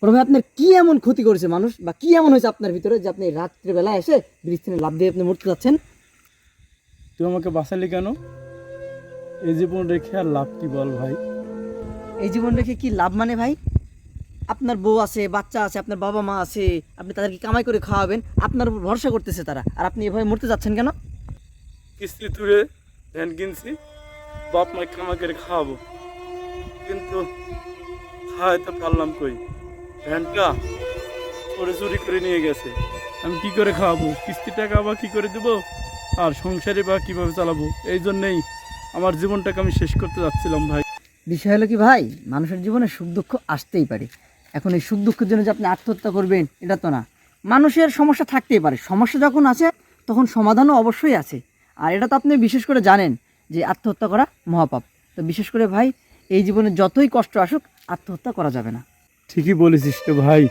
বড় ভাই আপনার কি এমন ক্ষতি করেছে মানুষ, বা কি এমন হয়েছে আপনার ভিতরে যে আপনি রাত্রিবেলা এসে ব্রিজ থেকে লাফ দিয়ে আপনি মরতে যাচ্ছেন? তুই আমাকে বাঁচালি কেন? এই জীবন রেখে আর লাভ কি বল ভাই? এই জীবন রেখে কি লাভ মানে ভাই? আপনার বউ আছে, বাচ্চা আছে, আপনার বাবা মা আছে, আপনি তাদেরকে কামাই করে খাওয়াবেন, আপনার উপর ভরসা করতেছে তারা, আর আপনি এভাবে মরতে যাচ্ছেন কেন? কিস্তি তুলে ভ্যান কিনছি, বাপ মাকে আমাকে খাওয়াবো, কিন্তু খাওয়াইতে পারলাম কই? ভ্যানটা চোরে চুরি করে নিয়ে গেছে, আমি কি করে খাওয়াবো? কিস্তি টাকা বা কি করে দেবো, আর সংসারে বা কিভাবে চালাবো? এই জন্যেই আমার জীবনটাকে আমি শেষ করতে যাচ্ছিলাম ভাই। বিষয় হলো কি ভাই, মানুষের জীবনে সুখ দুঃখ আসতেই পারে। এখন এই সুখ দুঃখের জন্য যে আপনি আত্মহত্যা করবেন এটা তো না। মানুষের সমস্যা থাকতেই পারে, সমস্যা যখন আছে তখন সমাধানও অবশ্যই আছে। আর এটা তো আপনি বিশেষ করে জানেন যে আত্মহত্যা করা মহাপাপ। তো বিশেষ করে ভাই, এই জীবনে যতই কষ্ট আসুক আত্মহত্যা করা যাবে না। ঠিকই বলেছিস তো ভাই,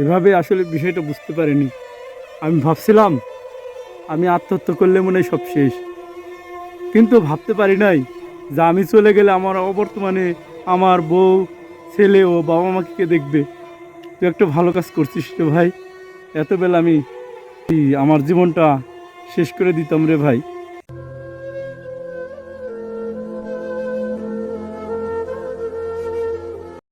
এভাবে আসলে বিষয়টা বুঝতে পারিনি। আমি ভাবছিলাম আমি আত্মহত্যা করলে মনে হয় সব শেষ, কিন্তু ভাবতে পারি নাই যে আমি চলে গেলে আমার অবর্তমানে আমার বউ, ছেলে ও বাবা মাকে কে দেখবে। তুই একটা ভালো কাজ করছিস তো ভাই, এত বেলা আমি আমার জীবনটা শেষ করে দিতাম রে ভাই।